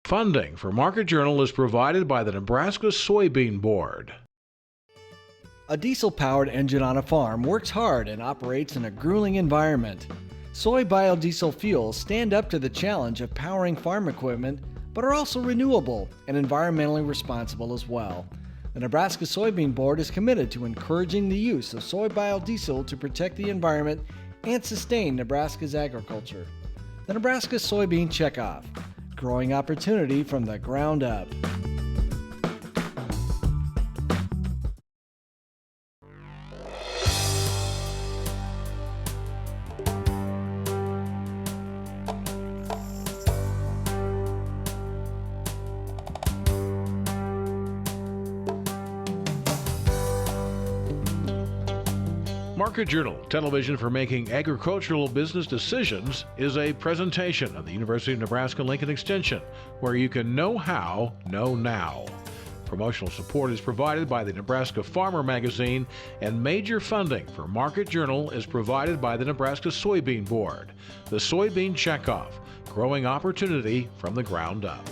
Funding for Market Journal is provided by the Nebraska Soybean Board. A diesel-powered engine on a farm works hard and operates in a grueling environment. Soy biodiesel fuels stand up to the challenge of powering farm equipment, but are also renewable and environmentally responsible as well. The Nebraska Soybean Board is committed to encouraging the use of soy biodiesel to protect the environment and sustain Nebraska's agriculture. The Nebraska Soybean Checkoff, growing opportunity from the ground up. Market Journal, television for making agricultural business decisions, is a presentation of the University of Nebraska-Lincoln Extension, where you can know how, know now. Promotional support is provided by the Nebraska Farmer Magazine, and major funding for Market Journal is provided by the Nebraska Soybean Board. The Soybean Checkoff, growing opportunity from the ground up.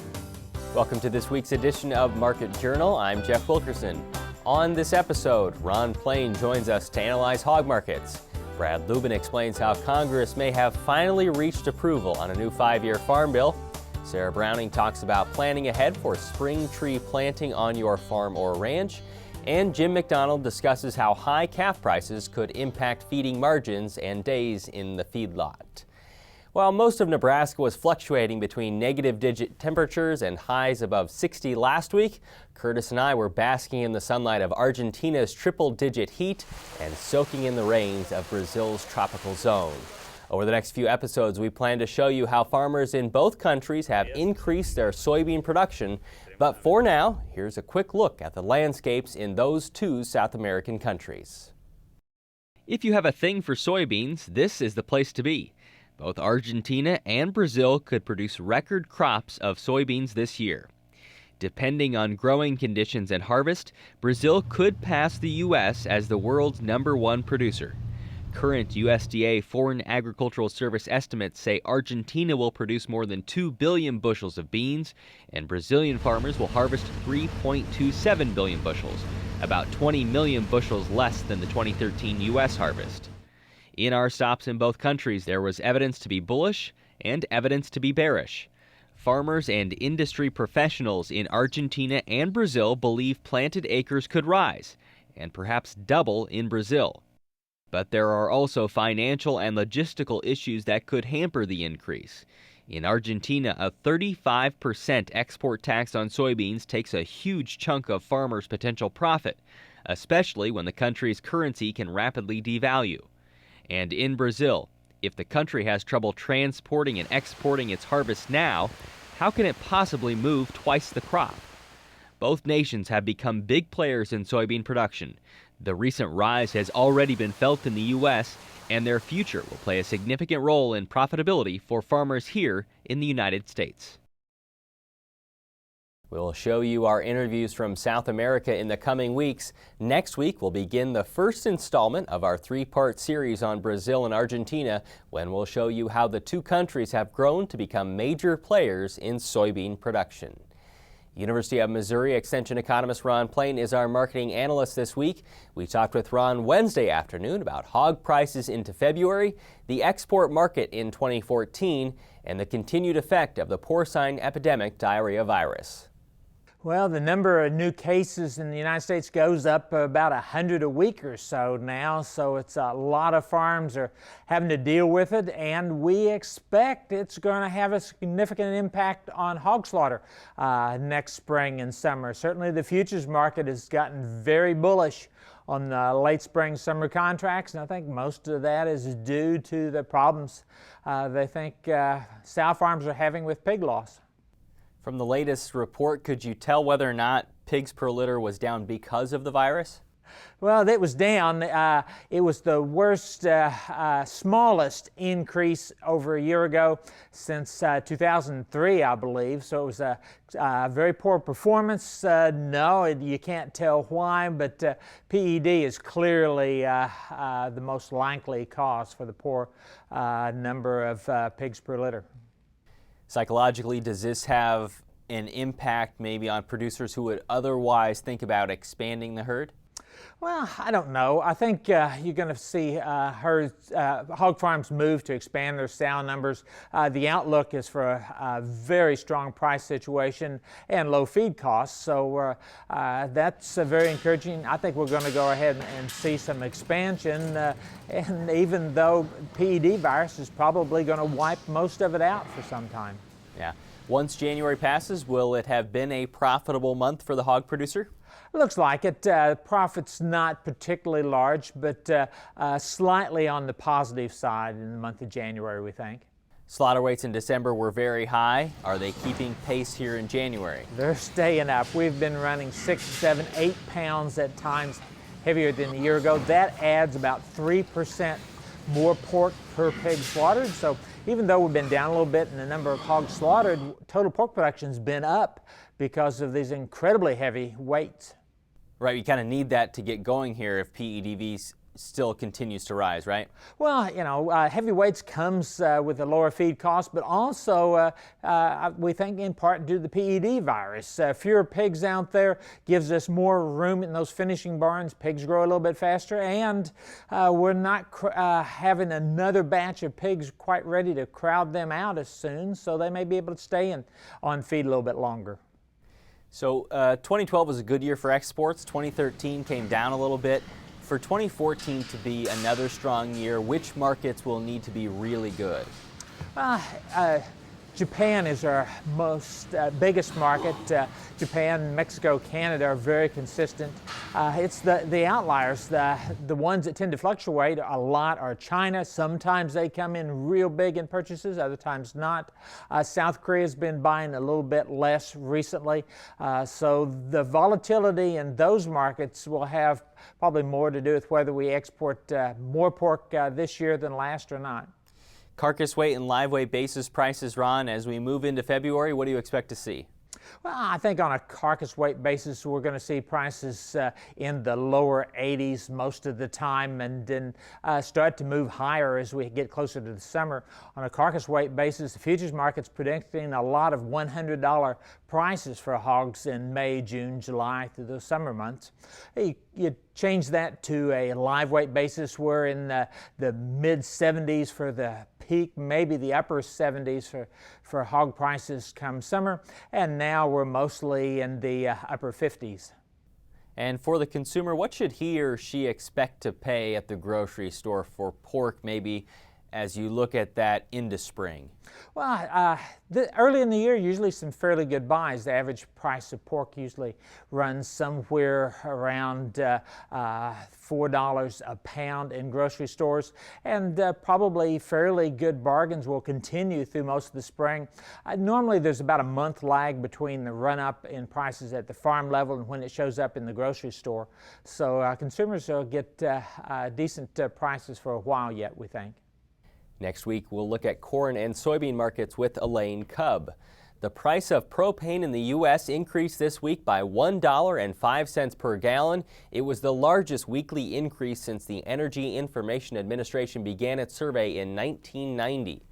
Welcome to this week's edition of Market Journal. I'm Jeff Wilkerson. On this episode, Ron Plain joins us to analyze hog markets. Brad Lubben explains how Congress may have finally reached approval on a new 5-year farm bill. Sarah Browning talks about planning ahead for spring tree planting on your farm or ranch. And Jim McDonald discusses how high calf prices could impact feeding margins and days in the feedlot. While most of Nebraska was fluctuating between negative-digit temperatures and highs above 60 last week, Curtis and I were basking in the sunlight of Argentina's triple-digit heat and soaking in the rains of Brazil's tropical zone. Over the next few episodes, we plan to show you how farmers in both countries have increased their soybean production. But for now, here's a quick look at the landscapes in those two South American countries. If you have a thing for soybeans, this is the place to be. Both Argentina and Brazil could produce record crops of soybeans this year. Depending on growing conditions and harvest, Brazil could pass the U.S. as the world's #1 producer. Current USDA Foreign Agricultural Service estimates say Argentina will produce more than 2 billion bushels of beans, and Brazilian farmers will harvest 3.27 billion bushels, about 20 million bushels less than the 2013 U.S. harvest. In our stops in both countries, there was evidence to be bullish and evidence to be bearish. Farmers and industry professionals in Argentina and Brazil believe planted acres could rise, and perhaps double in Brazil. But there are also financial and logistical issues that could hamper the increase. In Argentina, a 35% export tax on soybeans takes a huge chunk of farmers' potential profit, especially when the country's currency can rapidly devalue. And in Brazil, if the country has trouble transporting and exporting its harvest now, how can it possibly move twice the crop? Both nations have become big players in soybean production. The recent rise has already been felt in the U.S., and their future will play a significant role in profitability for farmers here in the United States. We'll show you our interviews from South America in the coming weeks. Next week, we'll begin the first installment of our 3-part series on Brazil and Argentina, when we'll show you how the two countries have grown to become major players in soybean production. University of Missouri Extension economist Ron Plain is our marketing analyst this week. We talked with Ron Wednesday afternoon about hog prices into February, the export market in 2014, and the continued effect of the porcine epidemic diarrhea virus. Well, the number of new cases in the United States goes up about 100 a week or so now, so it's a lot of farms are having to deal with it, and we expect it's going to have a significant impact on hog slaughter next spring and summer. Certainly the futures market has gotten very bullish on the late spring summer contracts, and I think most of that is due to the problems they think sow farms are having with pig loss. From the latest report, could you tell whether or not pigs per litter was down because of the virus? Well, it was down. It was the worst, smallest increase over a year ago since 2003, I believe. So it was a very poor performance. No, you can't tell why, but PED is clearly the most likely cause for the poor number of pigs per litter. Psychologically, does this have an impact maybe on producers who would otherwise think about expanding the herd? Well, I don't know. I think you're going to see hog farms move to expand their sow numbers. The outlook is for a very strong price situation and low feed costs, so that's very encouraging. I think we're going to go ahead and see some expansion, and even though PED virus is probably going to wipe most of it out for some time. Yeah. Once January passes, will it have been a profitable month for the hog producer? Looks like it. Profit's not particularly large, but slightly on the positive side in the month of January, we think. Slaughter weights in December were very high. Are they keeping pace here in January? They're staying up. We've been running 6, 7, 8 pounds at times heavier than a year ago. That adds about 3% more pork per pig slaughtered. So even though we've been down a little bit in the number of hogs slaughtered, total pork production's been up because of these incredibly heavy weights. Right, you kind of need that to get going here if PEDV still continues to rise, right? Well, you know, heavy weights comes with a lower feed cost, but also we think in part due to the PED virus. Fewer pigs out there gives us more room in those finishing barns. Pigs grow a little bit faster, and we're not having another batch of pigs quite ready to crowd them out as soon, so they may be able to stay on feed a little bit longer. So 2012 was a good year for exports. 2013 came down a little bit. For 2014 to be another strong year, which markets will need to be really good? Japan is our biggest market. Japan, Mexico, Canada are very consistent. It's the outliers, the ones that tend to fluctuate a lot are China. Sometimes they come in real big in purchases, other times not. South Korea's been buying a little bit less recently. So the volatility in those markets will have probably more to do with whether we export more pork this year than last or not. Carcass weight and live weight basis prices, Ron, as we move into February, what do you expect to see? Well, I think on a carcass weight basis, we're going to see prices in the lower 80s most of the time, and then start to move higher as we get closer to the summer. On a carcass weight basis, the futures market's predicting a lot of $100 prices for hogs in May, June, July through the summer months. You change that to a live weight basis, we're in the mid 70s for the peak, maybe the upper 70s for hog prices come summer, and now we're mostly in the upper 50s. And for the consumer, what should he or she expect to pay at the grocery store for pork, maybe as you look at that into spring? Well, early in the year, usually some fairly good buys. The average price of pork usually runs somewhere around $4 a pound in grocery stores, and probably fairly good bargains will continue through most of the spring. Normally there's about a month lag between the run-up in prices at the farm level and when it shows up in the grocery store. So consumers will get decent prices for a while yet, we think. Next week, we'll look at corn and soybean markets with Elaine Cubb. The price of propane in the U.S. increased this week by $1.05 per gallon. It was the largest weekly increase since the Energy Information Administration began its survey in 1990.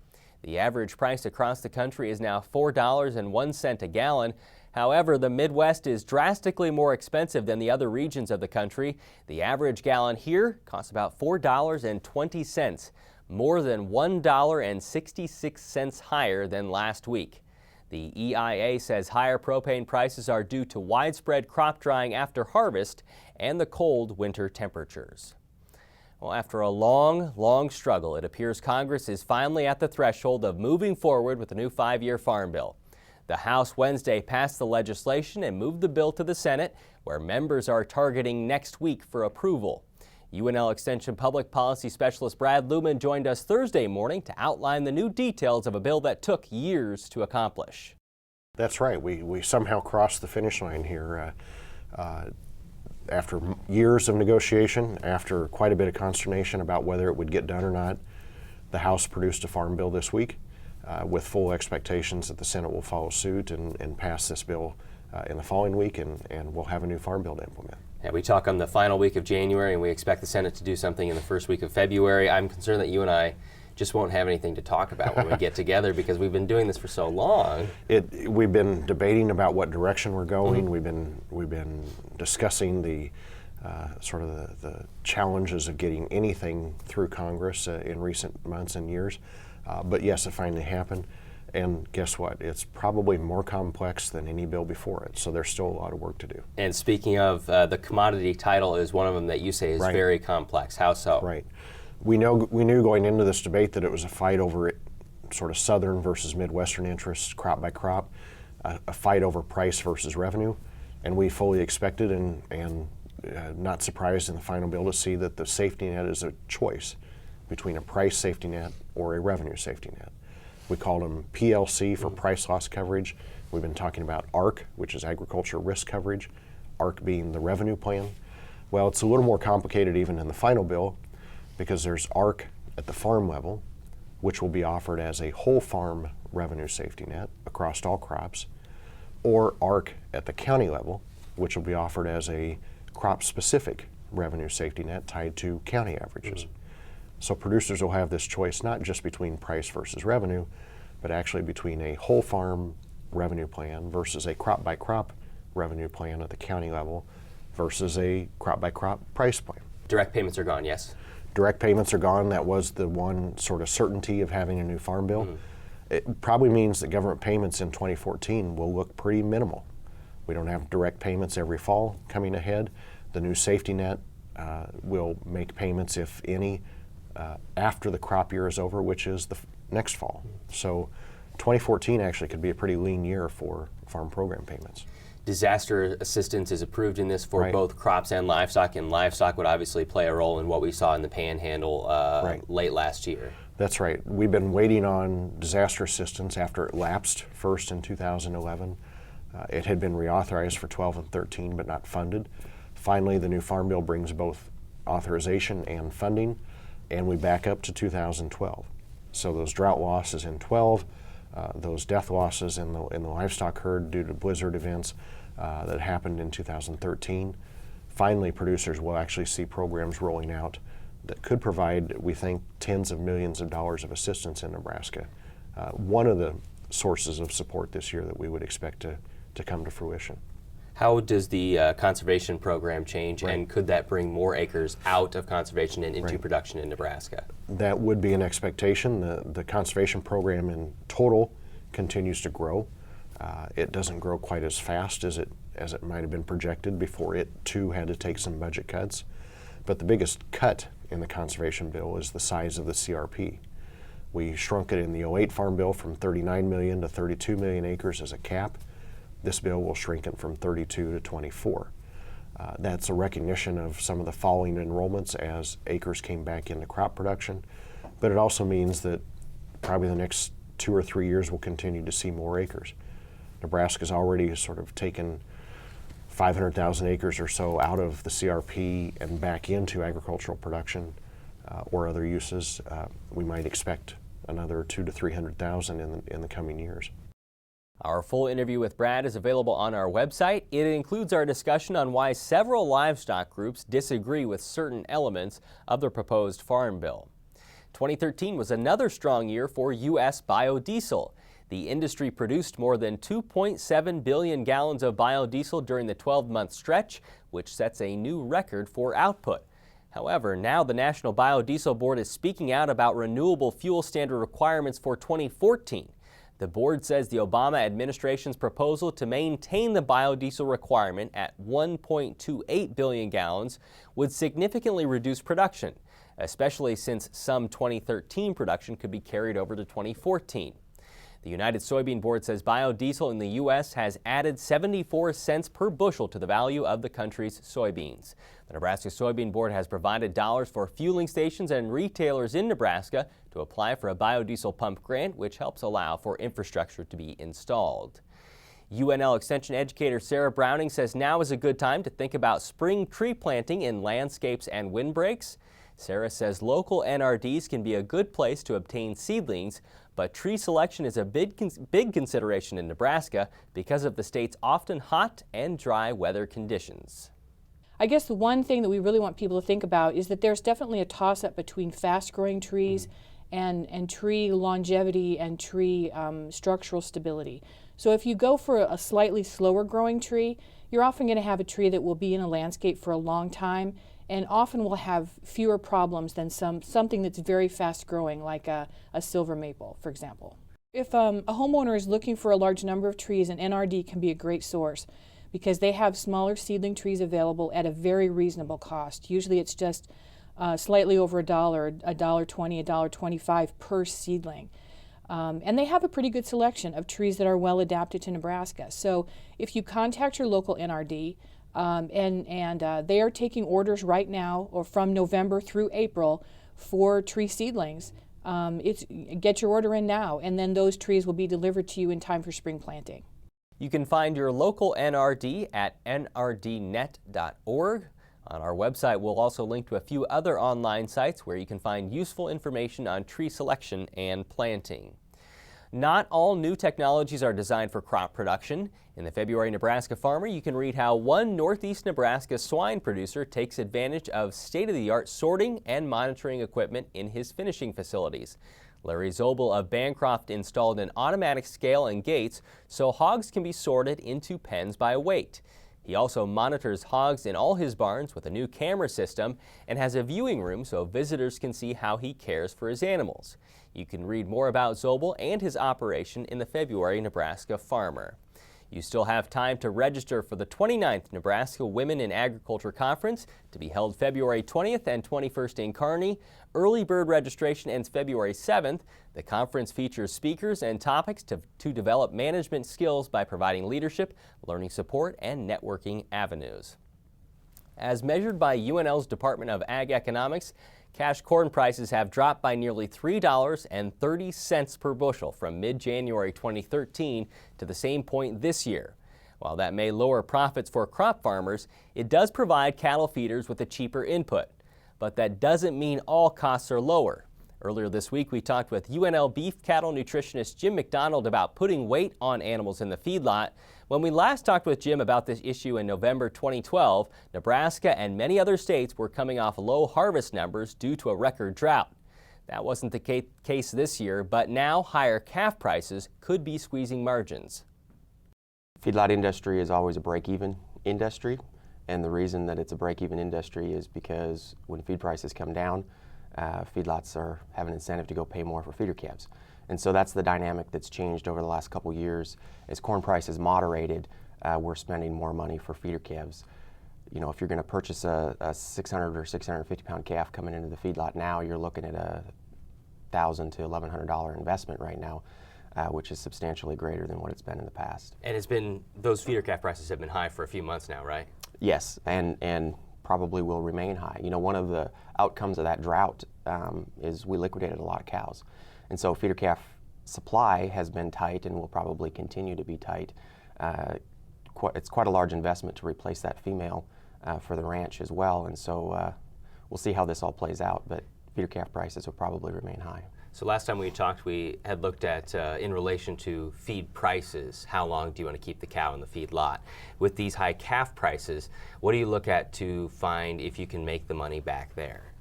The average price across the country is now $4.01 a gallon. However, the Midwest is drastically more expensive than the other regions of the country. The average gallon here costs about $4.20. More than $1.66 higher than last week. The EIA says higher propane prices are due to widespread crop drying after harvest and the cold winter temperatures. Well, after a long struggle, it appears Congress is finally at the threshold of moving forward with the new 5-year farm bill. The House Wednesday passed the legislation and moved the bill to the Senate, where members are targeting next week for approval. UNL Extension Public Policy Specialist Brad Lubben joined us Thursday morning to outline the new details of a bill that took years to accomplish. That's right. We somehow crossed the finish line here. After years of negotiation, after quite a bit of consternation about whether it would get done or not, the House produced a farm bill this week with full expectations that the Senate will follow suit and pass this bill in the following week, and we'll have a new farm bill to implement. Yeah, we talk on the final week of January, and we expect the Senate to do something in the first week of February. I'm concerned that you and I just won't have anything to talk about when we get together because we've been doing this for so long. We've been debating about what direction we're going. We've been discussing the sort of the challenges of getting anything through Congress in recent months and years. But yes, it finally happened. And guess what? It's probably more complex than any bill before it. So there's still a lot of work to do. And speaking of, the commodity title is one of them that you say is very complex. How so? Right. We knew going into this debate that it was a fight over sort of southern versus Midwestern interests, crop by crop, a fight over price versus revenue. And we fully expected and not surprised in the final bill to see that the safety net is a choice between a price safety net or a revenue safety net. We called them PLC for price loss coverage. We've been talking about ARC, which is agriculture risk coverage, ARC being the revenue plan. Well, it's a little more complicated even in the final bill because there's ARC at the farm level, which will be offered as a whole farm revenue safety net across all crops, or ARC at the county level, which will be offered as a crop-specific revenue safety net tied to county averages. So producers will have this choice not just between price versus revenue, but actually between a whole farm revenue plan versus a crop by crop revenue plan at the county level versus a crop by crop price plan. Direct payments are gone, yes? Direct payments are gone. That was the one sort of certainty of having a new farm bill. It probably means that government payments in 2014 will look pretty minimal. We don't have direct payments every fall coming ahead. The new safety net will make payments, if any, after the crop year is over, which is the next fall. So 2014 actually could be a pretty lean year for farm program payments. Disaster assistance is approved in this for both crops and livestock would obviously play a role in what we saw in the Panhandle late last year. That's right. We've been waiting on disaster assistance after it lapsed first in 2011. It had been reauthorized for 12 and 13 but not funded. Finally, the new Farm Bill brings both authorization and funding, and we back up to 2012. So those drought losses in 12, those death losses in the livestock herd due to blizzard events that happened in 2013, finally producers will actually see programs rolling out that could provide, we think, tens of millions of dollars of assistance in Nebraska. One of the sources of support this year that we would expect to come to fruition. How does the conservation program change, and could that bring more acres out of conservation and into production in Nebraska? That would be an expectation. The conservation program in total continues to grow. It doesn't grow quite as fast as it might have been projected before it too had to take some budget cuts. But the biggest cut in the conservation bill is the size of the CRP. We shrunk it in the 08 Farm Bill from 39 million to 32 million acres as a cap. This bill will shrink it from 32 to 24. That's a recognition of some of the falling enrollments as acres came back into crop production, but it also means that probably the next 2 or 3 years we'll continue to see more acres. Nebraska's already sort of taken 500,000 acres or so out of the CRP and back into agricultural production or other uses. We might expect another 200,000 to 300,000 in the coming years. Our full interview with Brad is available on our website. It includes our discussion on why several livestock groups disagree with certain elements of the proposed farm bill. 2013 was another strong year for U.S. biodiesel. The industry produced more than 2.7 billion gallons of biodiesel during the 12-month stretch, which sets a new record for output. However, now the National Biodiesel Board is speaking out about renewable fuel standard requirements for 2014. The board says the Obama administration's proposal to maintain the biodiesel requirement at 1.28 billion gallons would significantly reduce production, especially since some 2013 production could be carried over to 2014. The United Soybean Board says biodiesel in the U.S. has added 74 cents per bushel to the value of the country's soybeans. The Nebraska Soybean Board has provided dollars for fueling stations and retailers in Nebraska to apply for a biodiesel pump grant, which helps allow for infrastructure to be installed. UNL Extension educator Sarah Browning says now is a good time to think about spring tree planting in landscapes and windbreaks. Sarah says local NRDs can be a good place to obtain seedlings, but tree selection is a big consideration in Nebraska because of the state's often hot and dry weather conditions. I guess the one thing that we really want people to think about is that there's definitely a toss-up between fast-growing trees and tree longevity and tree structural stability. So if you go for a slightly slower growing tree, you're often going to have a tree that will be in a landscape for a long time and often will have fewer problems than something that's very fast growing, like a silver maple, for example. If a homeowner is looking for a large number of trees, an NRD can be a great source because they have smaller seedling trees available at a very reasonable cost. Usually it's just slightly over $1, $1.20, $1.25 per seedling. And they have a pretty good selection of trees that are well adapted to Nebraska. So if you contact your local NRD, and they are taking orders right now or from November through April for tree seedlings, get your order in now, and then those trees will be delivered to you in time for spring planting. You can find your local NRD at nrdnet.org. On our website, we'll also link to a few other online sites where you can find useful information on tree selection and planting. Not all new technologies are designed for crop production. In the February Nebraska Farmer, you can read how one Northeast Nebraska swine producer takes advantage of state-of-the-art sorting and monitoring equipment in his finishing facilities. Larry Zobel of Bancroft installed an automatic scale and gates so hogs can be sorted into pens by weight. He also monitors hogs in all his barns with a new camera system and has a viewing room so visitors can see how he cares for his animals. You can read more about Zobel and his operation in the February Nebraska Farmer. You still have time to register for the 29th Nebraska Women in Agriculture Conference to be held February 20th and 21st in Kearney. Early bird registration ends February 7th. The conference features speakers and topics to develop management skills by providing leadership, learning support, and networking avenues. As measured by UNL's Department of Ag Economics, cash corn prices have dropped by nearly $3.30 per bushel from mid-January 2013 to the same point this year. While that may lower profits for crop farmers, it does provide cattle feeders with a cheaper input. But that doesn't mean all costs are lower. Earlier this week, we talked with UNL beef cattle nutritionist Jim McDonald about putting weight on animals in the feedlot. When we last talked with Jim about this issue in November 2012, Nebraska and many other states were coming off low harvest numbers due to a record drought. That wasn't the case this year, but now higher calf prices could be squeezing margins. Feedlot industry is always a break-even industry, and the reason that it's a break-even industry is because when feed prices come down, feedlots have an incentive to go pay more for feeder calves. And so that's the dynamic that's changed over the last couple years. As corn prices moderated, we're spending more money for feeder calves. You know, if you're going to purchase a 600 or 650 pound calf coming into the feedlot now, you're looking at a $1,000 to $1,100 investment right now, which is substantially greater than what it's been in the past. And those feeder calf prices have been high for a few months now, right? Yes, and probably will remain high. You know, one of the outcomes of that drought is we liquidated a lot of cows. And so feeder calf supply has been tight and will probably continue to be tight. It's quite a large investment to replace that female for the ranch as well. And so we'll see how this all plays out, but feeder calf prices will probably remain high. So last time we talked, we had looked at, in relation to feed prices, how long do you want to keep the cow in the feed lot? With these high calf prices, what do you look at to find if you can make the money back there?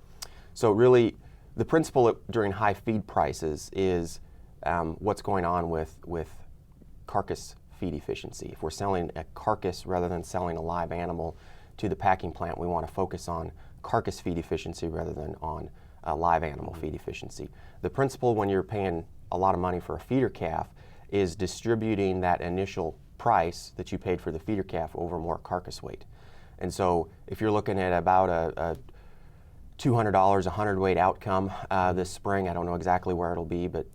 So really, the principle during high feed prices is what's going on with carcass feed efficiency. If we're selling a carcass rather than selling a live animal to the packing plant, we want to focus on carcass feed efficiency rather than on live animal feed efficiency. The principle when you're paying a lot of money for a feeder calf is distributing that initial price that you paid for the feeder calf over more carcass weight. And so if you're looking at about a $200 a hundredweight outcome this spring, I don't know exactly where it'll be, but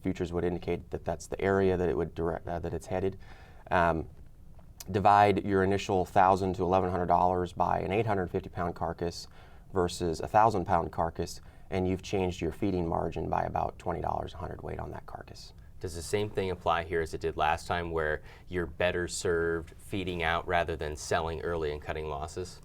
futures would indicate that that's the area that it would that it's headed. Divide your initial $1,000 to $1,100 by an 850 pound carcass versus a 1,000 pound carcass, and you've changed your feeding margin by about $20 a hundredweight on that carcass. Does the same thing apply here as it did last time, where you're better served feeding out rather than selling early and cutting losses?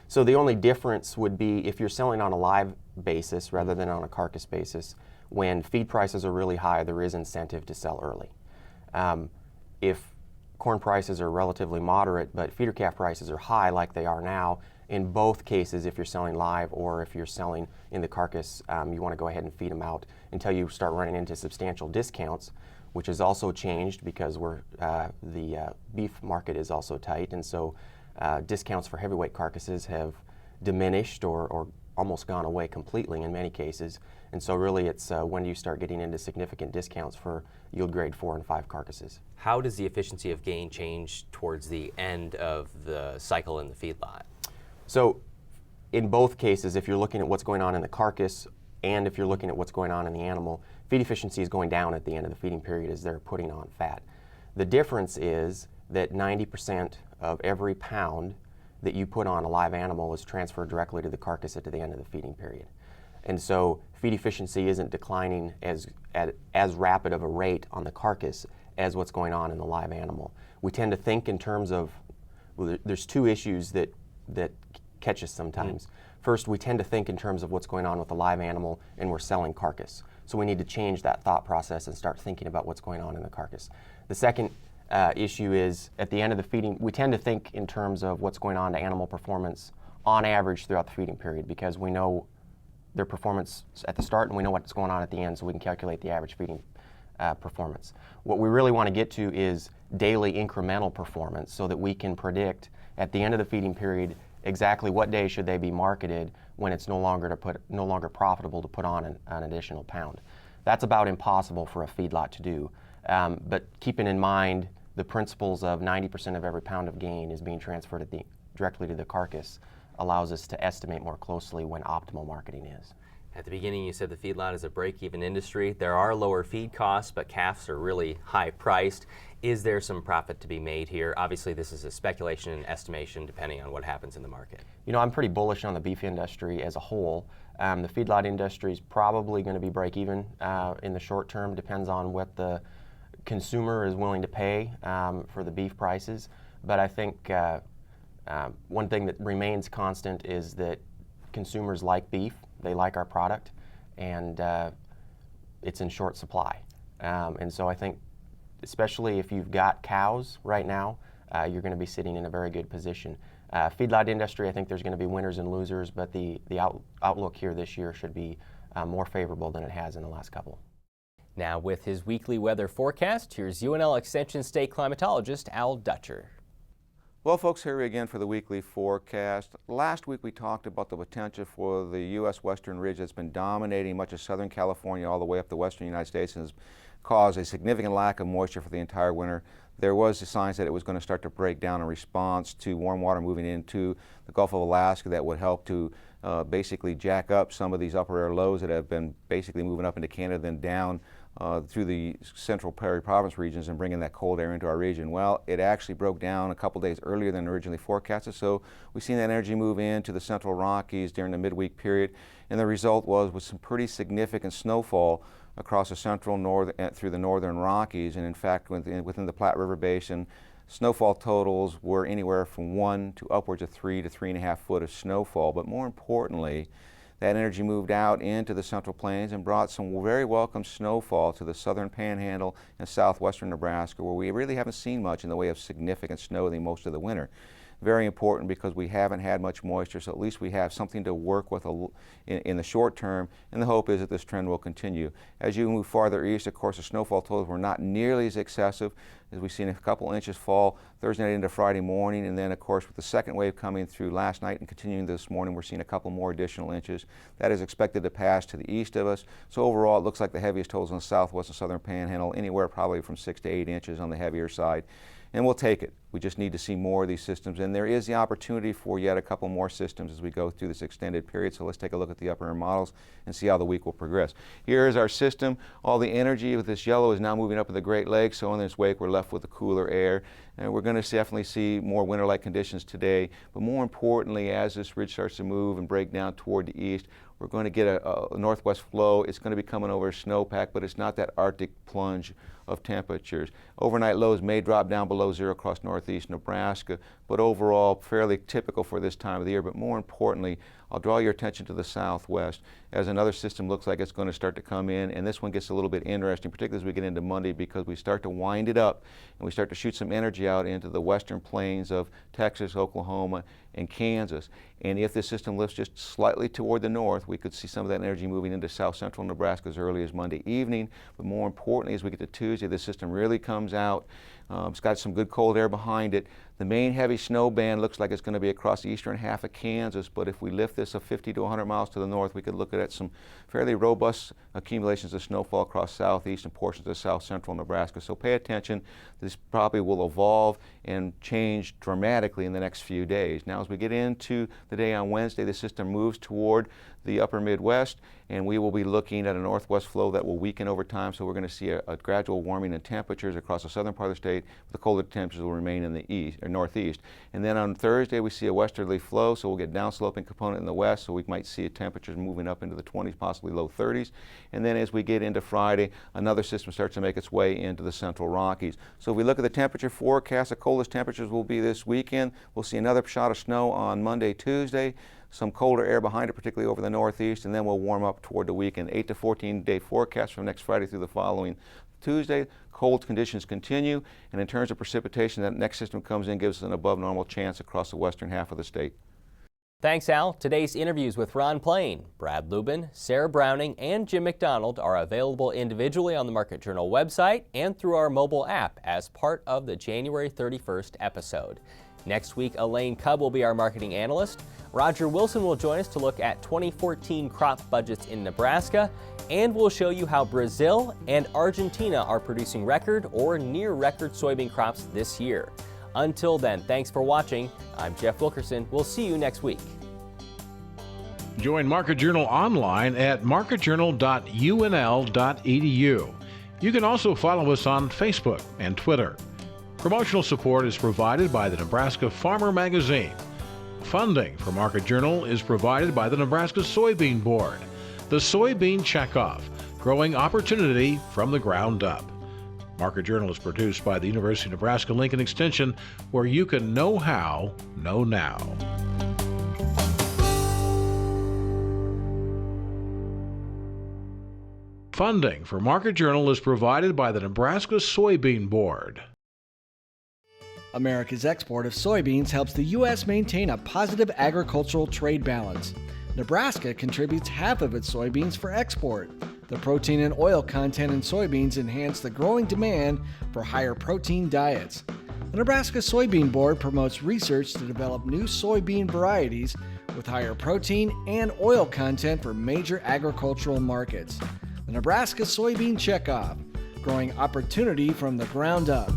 So the only difference would be if you're selling on a live basis rather than on a carcass basis. When feed prices are really high, there is incentive to sell early. If corn prices are relatively moderate, but feeder calf prices are high like they are now. In both cases, if you're selling live or if you're selling in the carcass, you want to go ahead and feed them out until you start running into substantial discounts, which has also changed because the beef market is also tight, and so discounts for heavyweight carcasses have diminished or almost gone away completely in many cases. And so really it's when you start getting into significant discounts for yield grade 4 and 5 carcasses. How does the efficiency of gain change towards the end of the cycle in the feedlot? So in both cases, if you're looking at what's going on in the carcass and if you're looking at what's going on in the animal, feed efficiency is going down at the end of the feeding period as they're putting on fat. The difference is that 90% of every pound that you put on a live animal is transferred directly to the carcass at the end of the feeding period. And so feed efficiency isn't declining as rapid of a rate on the carcass as what's going on in the live animal. We tend to think in terms of, well, there's two issues that catch us sometimes. First, we tend to think in terms of what's going on with the live animal and we're selling carcass. So we need to change that thought process and start thinking about what's going on in the carcass. The second issue is at the end of the feeding, we tend to think in terms of what's going on to animal performance on average throughout the feeding period because we know their performance at the start and we know what's going on at the end, so we can calculate the average feeding performance. What we really want to get to is daily incremental performance so that we can predict at the end of the feeding period exactly what day should they be marketed when it's no longer profitable to put on an additional pound. That's about impossible for a feedlot to do. But keeping in mind the principles of 90% of every pound of gain is being transferred directly to the carcass allows us to estimate more closely when optimal marketing is. At the beginning, you said the feedlot is a break-even industry. There are lower feed costs, but calves are really high-priced. Is there some profit to be made here? Obviously, this is a speculation and estimation depending on what happens in the market. You know, I'm pretty bullish on the beef industry as a whole. The feedlot industry is probably going to be break-even in the short term. Depends on what the consumer is willing to pay for the beef prices. But I think one thing that remains constant is that consumers like beef. They like our product, and it's in short supply. And so I think, especially if you've got cows right now, you're going to be sitting in a very good position. Feedlot industry, I think there's going to be winners and losers, but the outlook here this year should be more favorable than it has in the last couple. Now with his weekly weather forecast, here's UNL Extension State Climatologist Al Dutcher. Well, folks, here we again for the weekly forecast. Last week we talked about the potential for the U.S. Western Ridge that's been dominating much of Southern California all the way up the western United States and has caused a significant lack of moisture for the entire winter. There was the signs that it was going to start to break down in response to warm water moving into the Gulf of Alaska that would help to basically jack up some of these upper air lows that have been basically moving up into Canada, then down through the central Prairie Province regions and bringing that cold air into our region. Well, it actually broke down a couple days earlier than originally forecasted, so we've seen that energy move into the central Rockies during the midweek period, and the result was some pretty significant snowfall across the central through the northern Rockies, and in fact within the Platte River Basin, snowfall totals were anywhere from 1 to upwards of 3 to 3.5 foot of snowfall. But more importantly, that energy moved out into the Central Plains and brought some very welcome snowfall to the southern Panhandle and southwestern Nebraska, where we really haven't seen much in the way of significant snow most of the winter. Very important because we haven't had much moisture, so at least we have something to work with in the short term, and the hope is that this trend will continue. As you move farther east, of course, the snowfall totals were not nearly as excessive as we've seen a couple inches fall Thursday night into Friday morning, and then of course with the second wave coming through last night and continuing this morning, we're seeing a couple more additional inches. That is expected to pass to the east of us. So overall, it looks like the heaviest totals in the southwest and southern Panhandle, anywhere probably from 6 to 8 inches on the heavier side. And we'll take it. We just need to see more of these systems, and there is the opportunity for yet a couple more systems as we go through this extended period. So let's take a look at the upper air models and see how the week will progress. Here is our system. All the energy with this yellow is now moving up in the Great Lakes, so in this wake we're left with the cooler air. And we're going to definitely see more winter-like conditions today, but more importantly, as this ridge starts to move and break down toward the east, we're going to get a northwest flow. It's going to be coming over a snowpack, but it's not that Arctic plunge of temperatures. Overnight lows may drop down below zero across northeast Nebraska, but overall fairly typical for this time of the year. But more importantly, I'll draw your attention to the southwest as another system looks like it's going to start to come in, and this one gets a little bit interesting, particularly as we get into Monday, because we start to wind it up and we start to shoot some energy out into the western plains of Texas, Oklahoma, and Kansas. And if this system lifts just slightly toward the north, we could see some of that energy moving into south central Nebraska as early as Monday evening. But more importantly, as we get to Tuesday, this system really comes out. It's got some good cold air behind it. The main heavy snow band looks like it's going to be across the eastern half of Kansas, but if we lift this 50 to 100 miles to the north, we could look at some fairly robust accumulations of snowfall across southeast and portions of south central Nebraska. So pay attention. This probably will evolve and change dramatically in the next few days. Now, as we get into the day on Wednesday, the system moves toward the upper Midwest, and we will be looking at a northwest flow that will weaken over time. So we're going to see a gradual warming in temperatures across the southern part of the state. The colder temperatures will remain in the east or northeast. And then on Thursday, we see a westerly flow, so we'll get downsloping component in the west. So we might see temperatures moving up into the 20s, possibly low 30s. And then as we get into Friday, another system starts to make its way into the central Rockies. So if we look at the temperature forecast, the coldest temperatures will be this weekend. We'll see another shot of snow on Monday, Tuesday. Some colder air behind it, particularly over the northeast, and then we'll warm up toward the weekend. 8 to 14-day forecast from next Friday through the following Tuesday. Cold conditions continue, and in terms of precipitation, that next system comes in, gives us an above normal chance across the western half of the state. Thanks, Al. Today's interviews with Ron Plain, Brad Lubben, Sarah Browning, and Jim McDonald are available individually on the Market Journal website and through our mobile app as part of the January 31st episode. Next week, Elaine Cubb will be our marketing analyst. Roger Wilson will join us to look at 2014 crop budgets in Nebraska, and we'll show you how Brazil and Argentina are producing record or near record soybean crops this year. Until then, thanks for watching. I'm Jeff Wilkerson. We'll see you next week. Join Market Journal online at marketjournal.unl.edu. You can also follow us on Facebook and Twitter. Promotional support is provided by the Nebraska Farmer Magazine. Funding for Market Journal is provided by the Nebraska Soybean Board. The Soybean Checkoff, growing opportunity from the ground up. Market Journal is produced by the University of Nebraska-Lincoln Extension, where you can know how, know now. Funding for Market Journal is provided by the Nebraska Soybean Board. America's export of soybeans helps the U.S. maintain a positive agricultural trade balance. Nebraska contributes half of its soybeans for export. The protein and oil content in soybeans enhance the growing demand for higher protein diets. The Nebraska Soybean Board promotes research to develop new soybean varieties with higher protein and oil content for major agricultural markets. The Nebraska Soybean Checkoff, growing opportunity from the ground up.